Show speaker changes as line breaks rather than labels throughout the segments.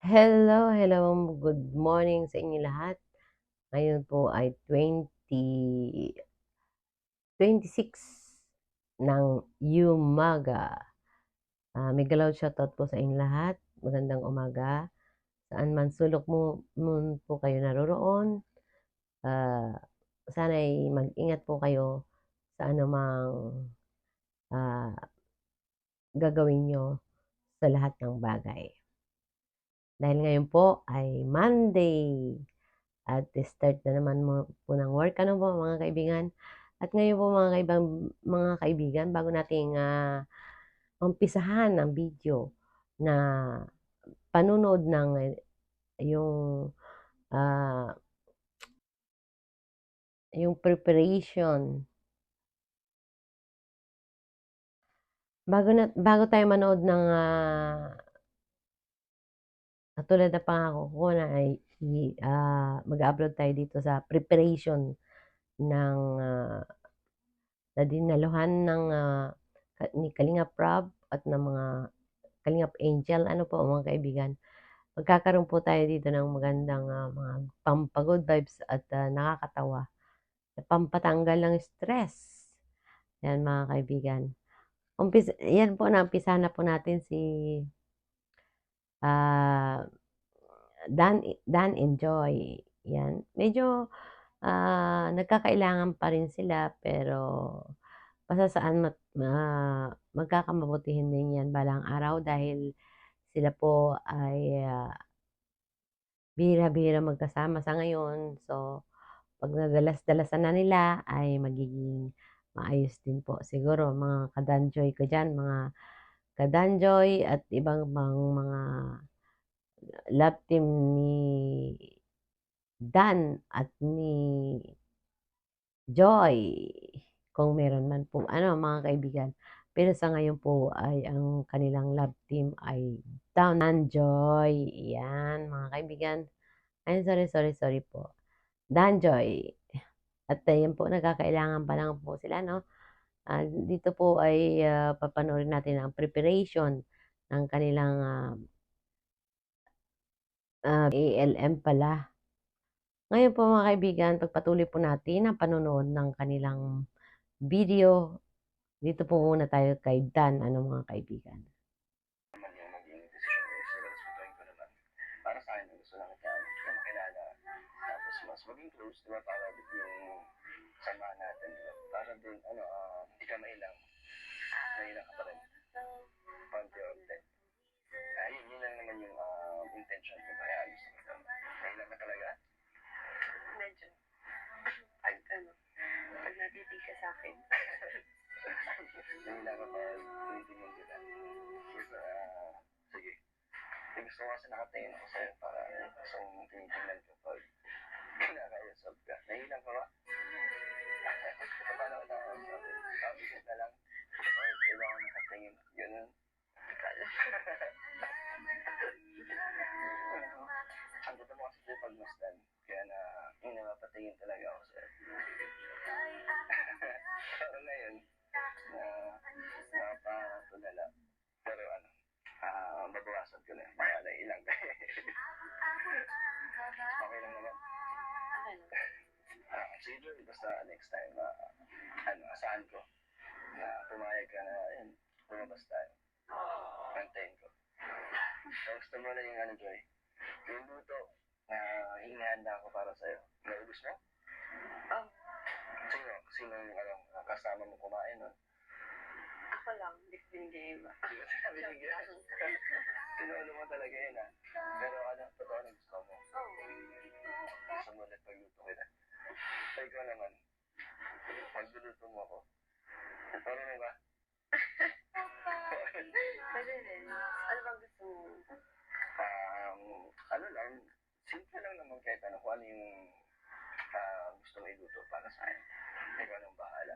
Hello, hello, good morning sa inyo lahat. Ngayon po ay 26 ng umaga. Mega loud shoutout po sa inyo lahat. Magandang umaga. Saan man sulok mo po kayo naroroon. Ah, Sana'y mag-ingat po kayo sa anumang ah, gagawin nyo sa lahat ng bagay. Dahil ngayon po ay Monday. At start na naman po ng work. Ano po mga kaibigan? At ngayon po mga kaibigan, bago nating umpisahan ang video na panunood ng yung ah, yung preparation. Bago tayo manood ng tulad na pangako ko na ay mag-upload tayo dito sa preparation ng na dinaluhan ng ni Kalingap Prab at ng mga Kalingap Angel. Ano po mga kaibigan? Magkakaroon po tayo dito ng magandang mga pampagod vibes at nakakatawa. Pampatanggal ng stress. Yan mga kaibigan. Yan po, umpisa na po natin si ah, Dan Enjoy. Yan. Medyo nagkakailangan pa rin sila pero basta saan magkakamabutihin din yan balang araw dahil sila po ay bihira-bihira magkasama sa ngayon. So, pag nadalas-dalasan na nila ay magiging maayos din po. Siguro mga kadanjoy ko dyan, mga kadanjoy at ibang mga love team ni Dan at ni Joy. Kung meron man po, ano mga kaibigan. Pero sa ngayon po ay ang kanilang love team ay Down and Joy. Yan mga kaibigan. Ay, sorry po. Danjoy. At yan po, nagkakailangan pa lang po sila, no? Dito po ay papanoorin natin ang preparation ng kanilang ALM pala. Ngayon po mga kaibigan, pagpatuloy po natin ang panonood ng kanilang video. Dito po muna tayo kay Dan, ano mga kaibigan.
Para sa akin, gusto lang kita makilala. Tapos mas maging close, di ba? Para yung samahan natin, di ba? Para din, hindi ka mailang. Nailang ka pa rin. Paunti-unti. Yun lang naman yung intention ko. Kaya gusto ko. Nailang ka talaga? Medyo. Pag natitig ka sa akin. Nailang ka pa, tinitingnan kita. Sige. Gusto ko kasi nakatingin ako sa'yo para gusto mong tinitingnan ko pag kinakausap ka. Nahilang ka ba? Paano ka nakausap? Tapos na lang. Or iba ako nakatingin. Ganun. Ang gusto mo kasi sa'yo pagmasdan. Kaya na yung napapatingin talaga ako sa'yo. Pero ngayon, napatulala. Pero babawasan ko na. Mga nailang ka. Okay lang naman. Sige, basta next time, asahan ko na pumayag ka na, lumabas tayo. Antayin ko. So, gusto mo na yung Joy? Yung luto na hinihanda ako para sa'yo. Naubos mo? Sino yung kasama mo kumain nun? Ako lang, hindi ko binigay iba. Hindi ko binigay? Tinulo mo talaga yun Pero totoo na gusto mo? Gusto mo ulit pagluto kita. So, ikaw naman, magluluto mo ako. Marunong ka? Pwede rin. Ano bang gusto mo? Simple lang naman kahit kung ano yung gusto mo iluto para sa akin. Ikaw nang bahala.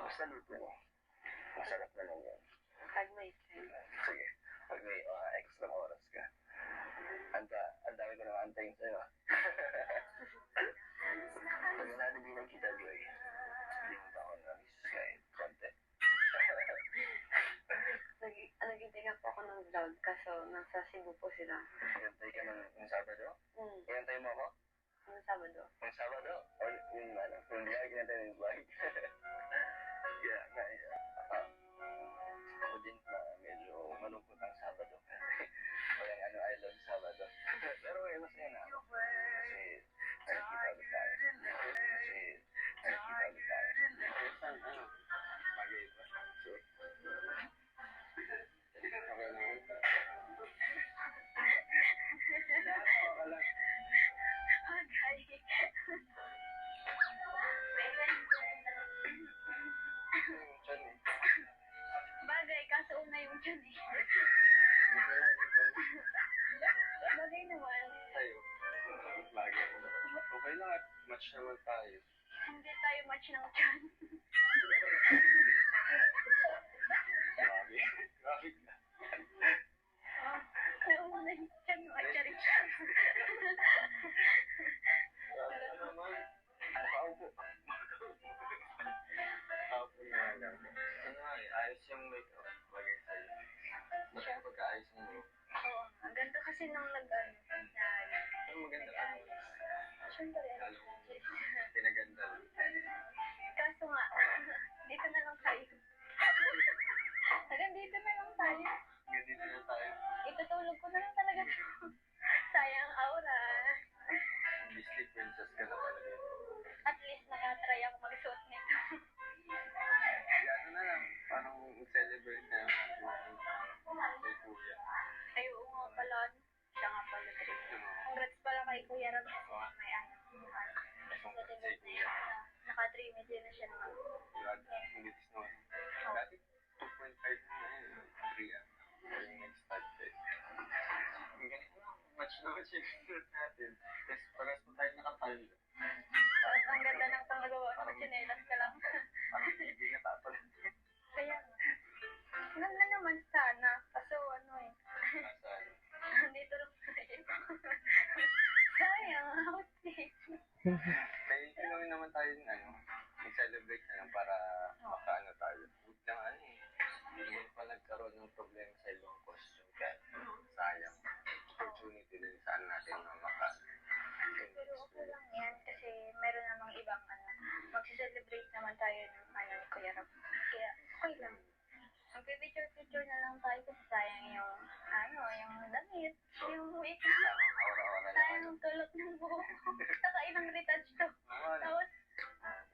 Basta luto mo. Masarap na lang yan. Pag may time. Sige. Pag may extra oras ka. Ang dami ko naman antayin sa'yo. Pag natin din ang kita, Joy. Hindi mo ba ako na-miss kahit konti?
Nagintay nga po ako ng vlog kaso nasa Linggo po sila.
Hintay ka ng Sabado?
Hmm.
Hintay mo ako?
Ano Sabado?
Ng Sabado? Or yung ano, yung vlog, hintay yung vlog. Yeah, na, ako din na medyo malungkot ang Sabado. Walang ano, I love Sabado. Pero masaya na ako. Kasi nakikita ulit tayo. Saan, ano? Bagay ito. Sure. Okay naman. Wala.
Bagay.
Yung chan eh.
Bagay, kaso una yung dyan eh. Bagay naman.
Tayo. Bagay. Okay lang at match naman tayo.
Hindi tayo match ng dyan.
Grabe. Grabe ka.
Nauna yung dyan mo. Charis.
Grabe ka naman. Makaupo. Makaupo nga lang. Ano nga eh, ayos yung makeup. Bagay sa'yo. Bakit pagkaayos mo?
Oo, ang ganda kasi nung nag-ano.
Ano maganda ka mo?
Siyempre,
Lalo mong pinaganda lang.
kaso nga, dito na lang tayo. Hanggang dito na lang tayo.
Ganito na tayo.
Itutulog ko na lang talaga. Sayang aura.
Disney princess ka na talaga.
At least nakatry ako magsuot nito.
Ano na lang, parang celebrate na natin kay Kuya.
Ay, oo nga pala. Siya nga pala. Congrats pala kay Kuya Ram kasi may ano.
Kay Kuya.
Naka-3 din na siya naman.
Grabe, ang bilis naman. Dati 2.5 na yun. 3 ah. Yung next start test. Ang galing na, match na match yung suit natin. Tapos parang po tayo nakapalo.
Tapos ang ganda ng pangagawa ng chinelas ka lang.
Parang hindi natapal.
Kaya nga. Ganda naman sana. Kaso ano eh.
Nasa
Dito lang tayo. Sayang, outfit.
Kaya gawin naman tayo ng ano, mag-celebrate na lang para makaano tayo. Huwag lang ano eh. Hindi pa nagkaroon ng problema sa ibang costume. Kaya sayang. Opportunity din saan natin na
Pero okay lang yan kasi meron namang ibang ano. Magsi-celebrate naman tayo ng ano ni Kuya Rob. Kaya okay lang. Magpipicture-picture na lang tayo kasi sayang yung ano, yung damit, yung makeup.
Aura-aura lang.
Sayang yung tulot ng buhok. Saka ilang retouch to.
Naman,
Tapos,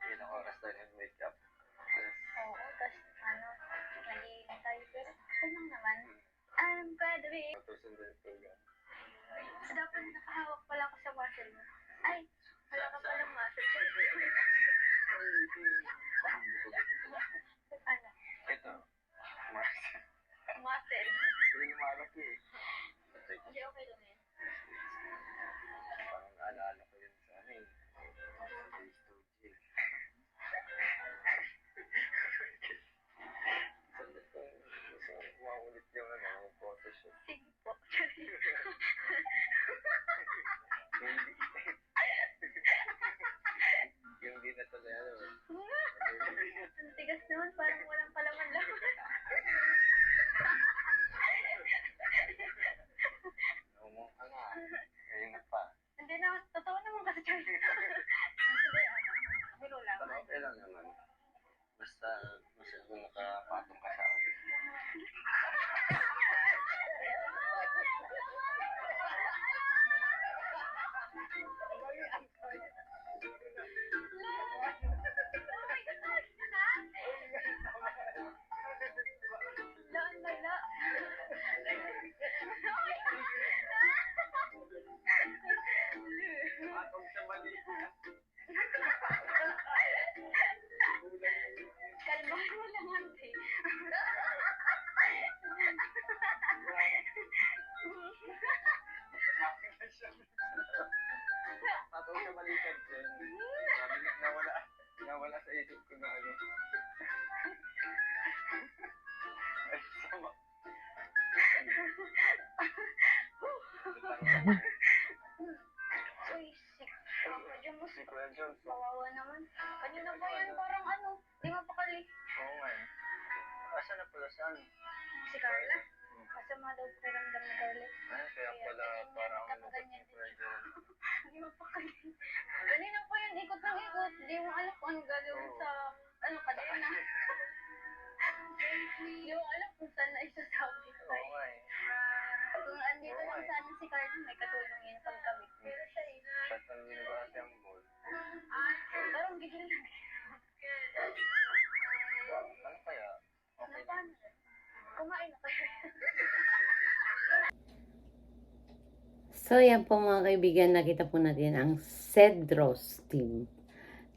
ilang oras tayo ng makeup.
oo, tapos ano, nag-iingat tayo. Pero okay lang naman. By the way,
Matusundan ito yan.
dapat nakahawak pala ako sa muscle mo. Ay, wala ka palang muscle. Ano?
Ito. Mas.
Muscle.
Hindi lumalaki eh.
Hindi, okay lang yan.
Parang naalala ko yun sa ano eh. Sa Days to Jail. Sandali ko. Gusto ko maulit yung ano, yung photoshoot.
Sige po.
Hindi. Yung di na tuloy ano.
Ang tigas naman, parang walang palaman-laman.
Naumong ka nga. Ngayon na pa.
Hindi na, totoo naman kasi Charlie. Hindi, ano, biro lang.
Pero okay lang naman. Basta masyado nakapatong ka sa akin.
Lala.
Patong sa mali.
Kalmahan mo lang, ante.
Patong sa balikat din. Sabi na nawala sa isip ko na ano. Ay, sama.
Uy, sick. Ako dyan mo.
Si Kuya Jones.
Kawawa naman. Kanina ba yan? Parang ano, di mapakali.
Oo nga eh. Asa na pala saan?
Si Carla? Masama daw pakiramdam ni Carla.
Ay,
mo alam kung anong gagawin sa, kadena. Hindi mo alam kung saan na isasabi ko.
Oo nga eh.
Kung andito lang sana si Carlo, may katulong yun pagkabit. Pero siya eh.
Shot ng ginagawa ang ball.
Parang bigil lang.
Ano kaya? Okay lang.
Paano? Kumain na kayo.
So, yan po mga kaibigan, nakita po natin ang Cedros team.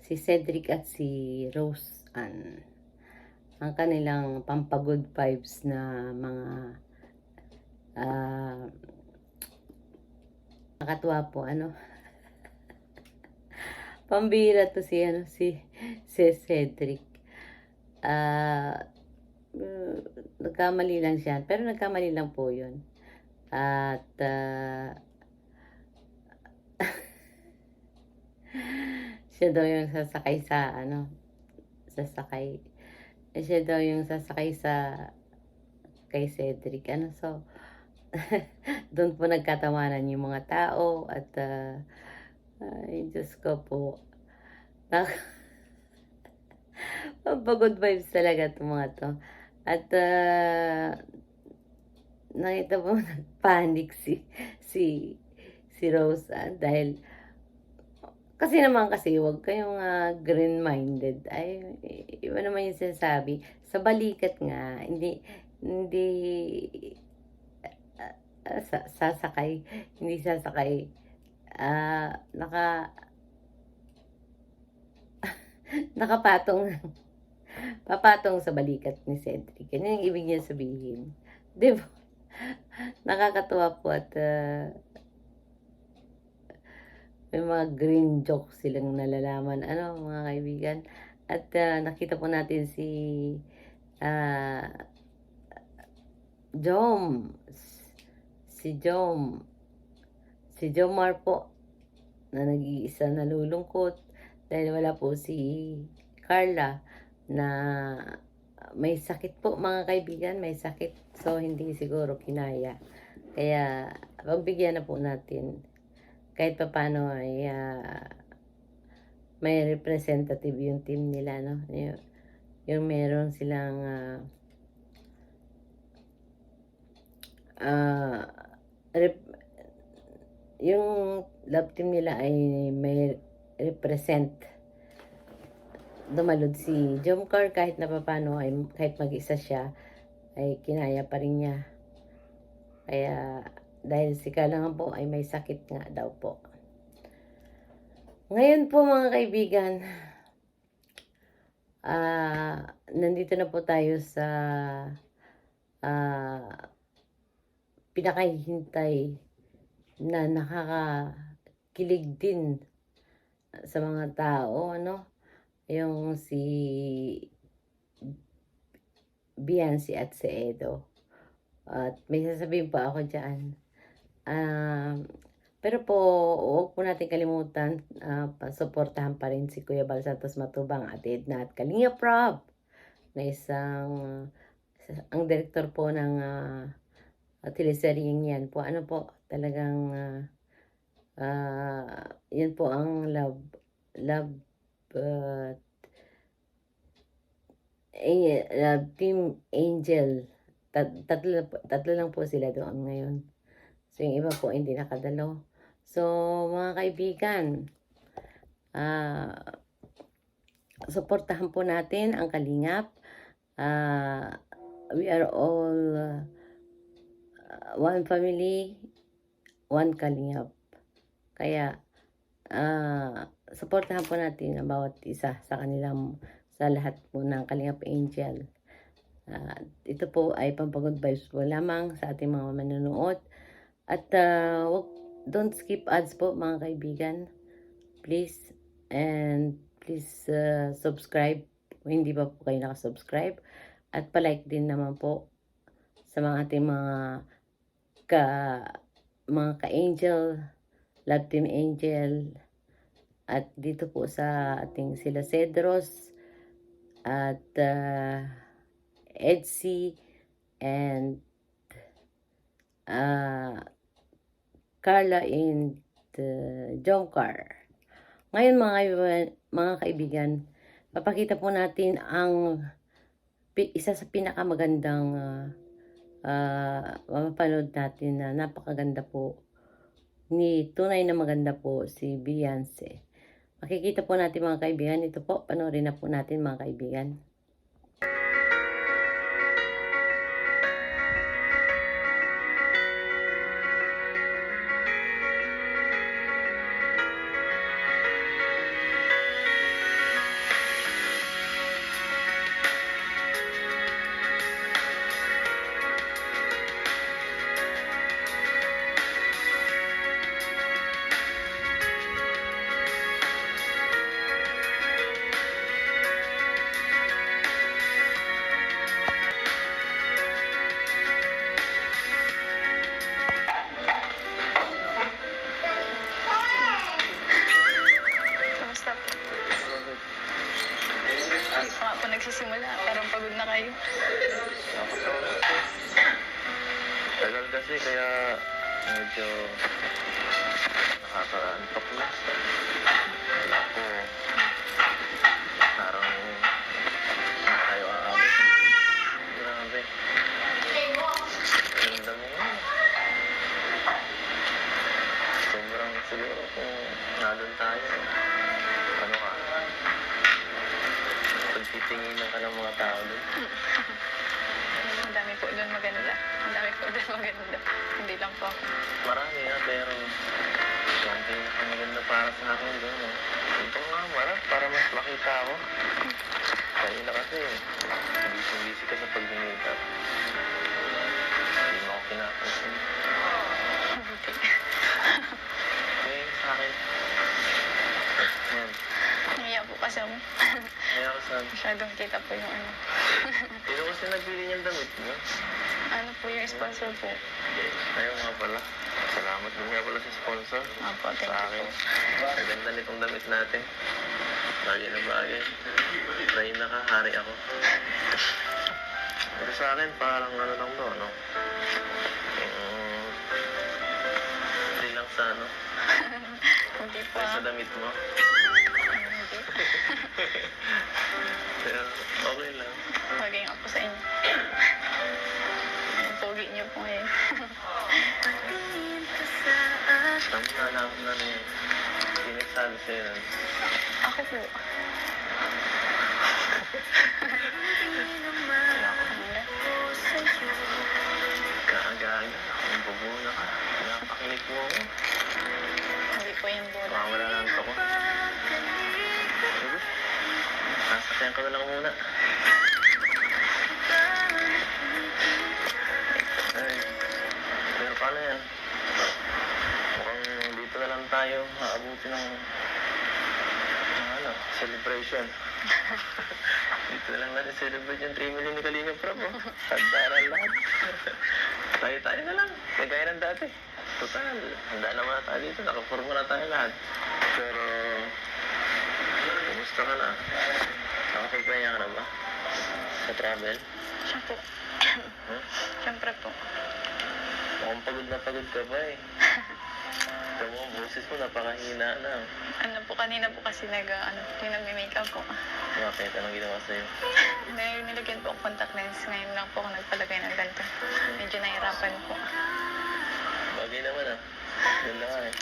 Si Cedric at si Rose Ann. Ang kanilang pampagood vibes na mga nakatuwa po, pambira to si Cedric. Nagkamali lang siya, pero nagkamali lang po yun. At siya daw yung sasakay sa siya daw yung sasakay kay Cedric. So, doon po nagkatawanan yung mga tao at ay, Diyos ko po. Good vibes talaga itong mga to. At nakita po nagpanic si Rosa dahil kasi huwag kayong green-minded. Ay, iba naman yung sinasabi. Sa balikat nga, hindi sasakay, papatong sa balikat ni Cedric. Yan yung ibig niya sabihin. Diba? Nakakatuwa po at may mga green jokes silang nalalaman, mga kaibigan. At nakita po natin si Jomar po, na nag-iisa nalulungkot dahil wala po si Carla na may sakit po mga kaibigan, may sakit. So, hindi siguro kinaya. Kaya, pagbigyan na po natin. Kahit pa paano ay may representative yung team nila, no? Yung meron silang yung love team nila ay may represent. Dumalod si Jomcar kahit na paano ay kahit mag-isa siya ay kinaya pa rin niya. Kaya dahil si Kalangan po ay may sakit nga daw po. Ngayon po mga kaibigan, nandito na po tayo sa pinakahihintay na nakakakilig din sa mga tao, yung si Biancy at si Edo. At may sasabihin pa ako dyan. Pero po, huwag po natin kalimutan, pasuportahan pa rin si Kuya Bal Santos Matubang at Edna at Kalinga Prab na ang director po ng teleseryeng yan po. Talagang yan po ang love Team Angel. Tatlo lang po sila doon ngayon. So, yung iba po hindi nakadalo. So, mga kaibigan, suportahan po natin ang Kalingap. We are all one family, one Kalingap. Kaya, suportahan po natin ang bawat isa sa kanilang, sa lahat po ng Kalingap Angel. Ito po ay pampagod vibes po lamang sa ating mga manonood. At don't skip ads po mga kaibigan. Please. And please subscribe kung hindi pa po kayo nakasubscribe. At palike din naman po sa mga ating mga ka-angel, love team angel. At dito po sa ating sila Cedros at Edsy and Carla and Jomcar. Ngayon mga kaibigan, papakita po natin ang isa sa pinakamagandang mapapanood natin na napakaganda po tunay na maganda po si Beyonce. Makikita po natin mga kaibigan, ito po, panoorin na po natin mga kaibigan.
Kamusta po? Hindi pa nga po nagsisimula. Parang pagod na kayo.
Tagal kasi kaya medyo nakaka-antok na. Wala ko. Parang tayo aabot. Grabe. Ganda mo nga. Sobrang siguro kung nandun tayo. Ano ka? Pagtitinginan ka ng mga tao doon.
Ang dami po doon maganda. Ang dami po doon maganda. Hindi lang po ako.
Marami nga, pero yung pinakamaganda para sa akin doon. Ito nga, marap, para mas makita ako. Kanina kasi, busy ka sa pag-makeup. Hindi mo ako pinapansin. Eh, sa akin. Yan.
Naiya po kasi ako.
Kaya ako sa...
Masyadong kita po yung ano.
Sino kasi nabili niyang damit mo?
Ano po yung sponsor po?
Ayaw nga pala. Salamat din nga pala sa sponsor.
Opo, thank
Sa
you
akin.
po.
Ang ganda nitong damit natin. Bagay na bagay. Try na ka, hari ako. Pero sa akin, parang ano lang to, ano? Hindi lang sa ano.
Hindi po.
Ay, sa damit mo.
Hindi.
Pero okay lang.
Bagay nga po sa inyo. Ang pogi niyo po ngayon.
Tama na alam na rin. Hindi nagsabi sa'yo nun.
Ako po.
Wala ko.
Ano?
Kaaga-aga. Ang bubuna ka. Napakinig mo ako.
Hindi po yung bola.
Mawala lang ako. Sige. Sasakyan ko na lang muna. Ay. Pero paano yan? Mukhang dito na lang tayo aabuti ng ano, celebration. Dito na lang natin celebrate yung 3 million ni Kalinga Prab. Sandaran lahat. Tayo-tayo na lang. Kagaya ng dati. Total, handa naman na tayo dito. Nakaforma na tayo lahat. Pero, kumusta ka na? Nakapagpahinga ka na ba? Sa travel?
Siya po.
Huh?
Siyempre po.
Mukhang pagod na pagod ka pa eh. Ito mo, ang boses mo napakahina na.
Ano po, kanina po kasi yung nagme-makeup po.
Bakit? Anong ginawa sa'yo?
Nilagyan po ako contact lens. Ngayon lang po ako nagpalagay ng ganito. Medyo nahirapan po.
Bagay naman ah. Ganda ka eh.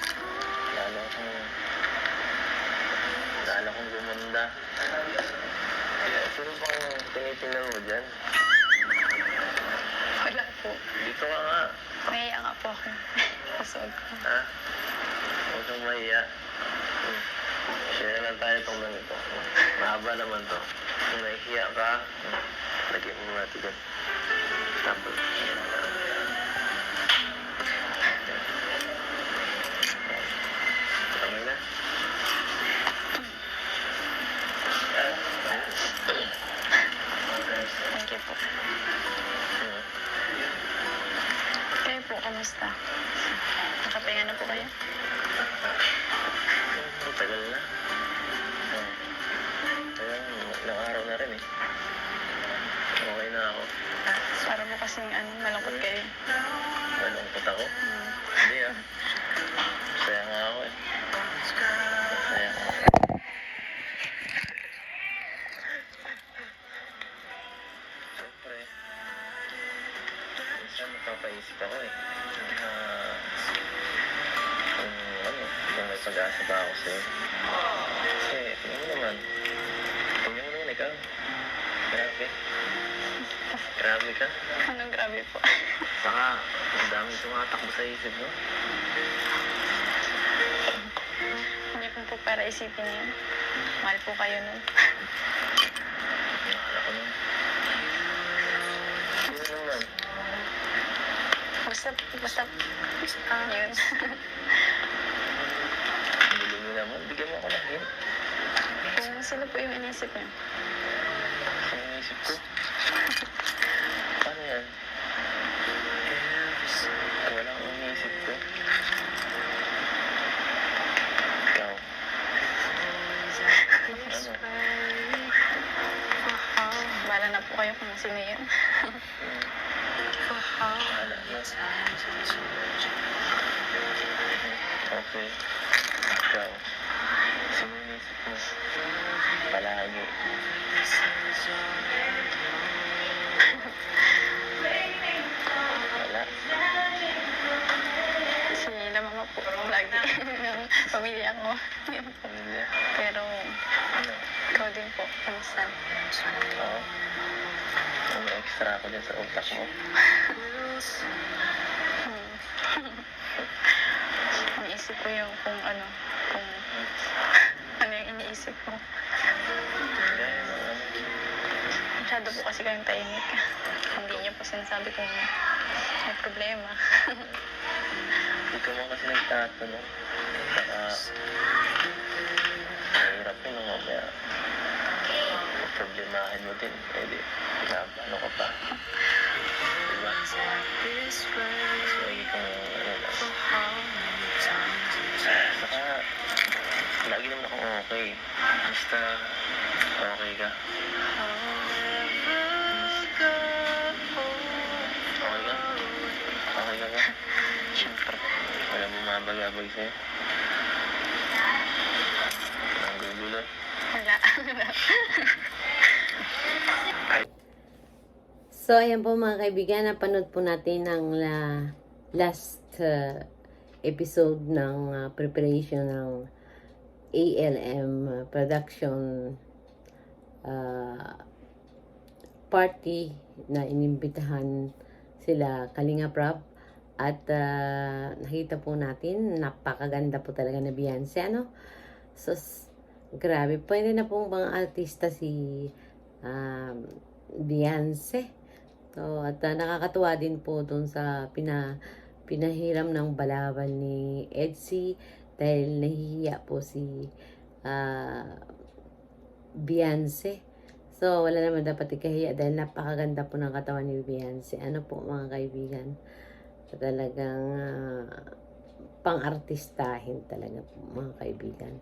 Lalo kong gumanda. Sino pang tinitingnan mo dyan?
Wala po.
Dito ka nga.
Nahiya nga po ako. Kasuod ko.
Ha? Huwag kang mahiya. Share lang tayo itong ganito. Mahaba naman to. Kung nahihiya ka, lagyan mo natin dyan. Tapos. Okay na?
Thank you po. Kayo po, kamusta? Nakapahinga na po kayo?
Tagal na. Kaya ilang araw na rin eh. Okay na ako.
Para mo kasing malungkot kayo.
Malungkot ako. Hindi ah. Masaya nga ako eh. Masaya ako. pag-asa pa ako sa'yo. Kasi, tingnan mo naman. Tingnan mo naman ikaw. Grabe. Grabe ka.
Anong grabe po?
Saka, ang daming tumatakbo sa isip mo.
Hindi ko po para isipin yun. Mahal po kayo nun.
Nakala ko nun. Sino naman?
Basta, yun.
Gulo mo naman. Bigyan mo ako ng hint.
Kung sino po yung inisip niyo?
Ang isip ko. Paano yan? Wala akong iniisip ko. Ikaw. Ano?
Bala na po kayo kung sino yun.
Wala na. Okay. Ikaw. Sino iniisip mo? Palagi. Wala.
Si mama po, lagi. Yung pamilya ko.
Pamilya.
Pero,
Ano?
ikaw din po, kamusta?
Oo. May extra ako dyan sa utak mo.
Ang isip ko yung kung ano yung iniisip ko.
Gaya ng ano.
Masyado po kasi kayong tahimik. Hindi niyo po sinasabi kung may problema.
Dito mo kasi nagtatanong. Saka, mahirap yun ang mamaya. Problemahin mo din. Eh di, ano ka pa. Diba? So, hindi kong ano lang. Saka, lagi naman akong okay. Basta, okay ka. Okay ka? Okay ka ba?
Siyempre.
Wala mo mabagabag sa'yo? Ang gugulo.
Wala.
So, ayan po mga kaibigan, napanood po natin ang last episode ng preparation ng ALM production party na inimbitahan sila Kalinga Prab at nakita po natin, napakaganda po talaga na Beyonce, ano? So, grabe, pwede na pong mga artista si Beyonce. So, at nakakatuwa din po dun sa pinahiram ng balabal ni Edsy dahil nahihiya po si Beyonce. So, wala naman dapat ikahiya dahil napakaganda po ng katawan ni Beyonce. Ano po mga kaibigan? So, talagang pang-artistahin talaga po mga kaibigan.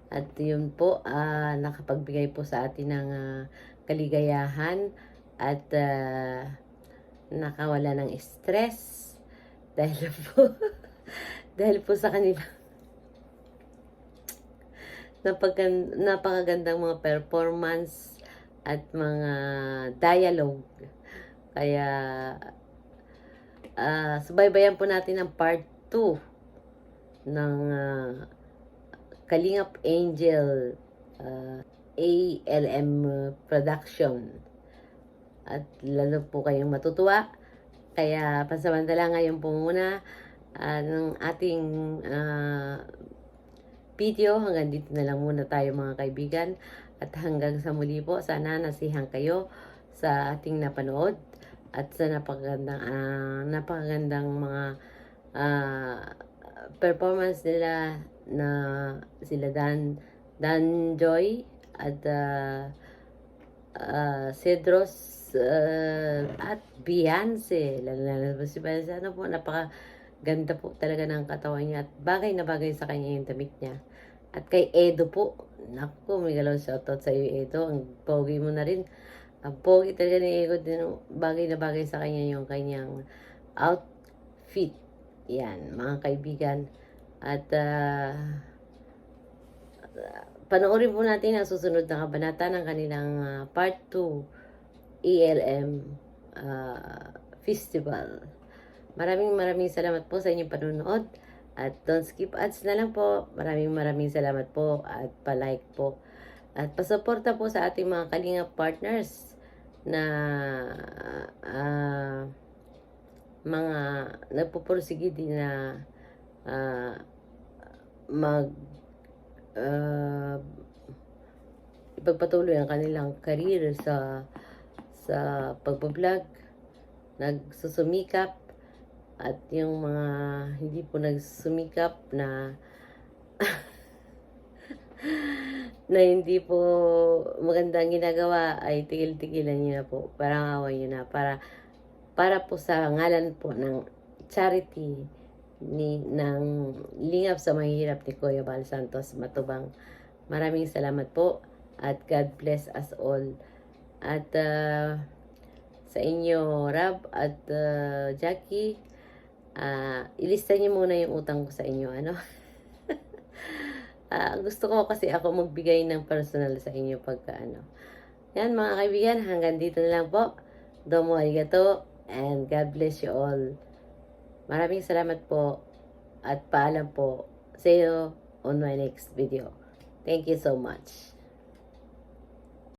At yun po, nakapagbigay po sa atin ng kaligayahan at nakawala ng stress dahil po dahil po sa kanila napakagandang mga performance at mga dialogue. Kaya subaybayan po natin ang part 2 ng Kalingap Angel ALM production. At lalo po kayong matutuwa. Kaya pansamantala ngayon po muna ng ating video. Hanggang dito na lang muna tayo mga kaibigan. At hanggang sa muli po, sana nasihan kayo sa ating napanood. At sa napakagandang mga performance nila na sila Dan Joy at Cedros at Beyonce. Lalo si Beyonce, ano po, napakaganda po talaga ng katawan niya at bagay na bagay sa kanya yung damit niya. At kay Edo po, naku, may galaw shoutout sa iyo Edo, ang pogi mo na rin. Ang pogi talaga ni Edo din, bagay na bagay sa kanya yung kanyang outfit. Yan, mga kaibigan. At panoorin po natin ang susunod na kabanata ng kanilang part 2 ALM Festival. Maraming salamat po sa inyong panonood At don't skip ads na lang po. Maraming salamat po at pa-like po. At pasuporta po sa ating mga Kalinga partners na mga nagpupursige din na mag ipagpatuloy ang kanilang career sa pagbablog, nagsusumikap, at yung mga hindi po nagsumikap na na hindi po magandang ginagawa ay tigil-tigilan nyo na po. Parang awan nyo na para po sa ngalan po ng charity ng Lingap sa Mahirap ni Kuya Bal Santos Matubang. Maraming salamat po at God bless us all. At sa inyo, Rab at Jackie, ilista niyo muna yung utang ko sa inyo, ano? Gusto ko kasi ako magbigay ng personal sa inyo pagka ano. Yan mga kaibigan, hanggang dito na lang po. Domo arigato and God bless you all. Maraming salamat po at paalam po. See you on my next video. Thank you so much.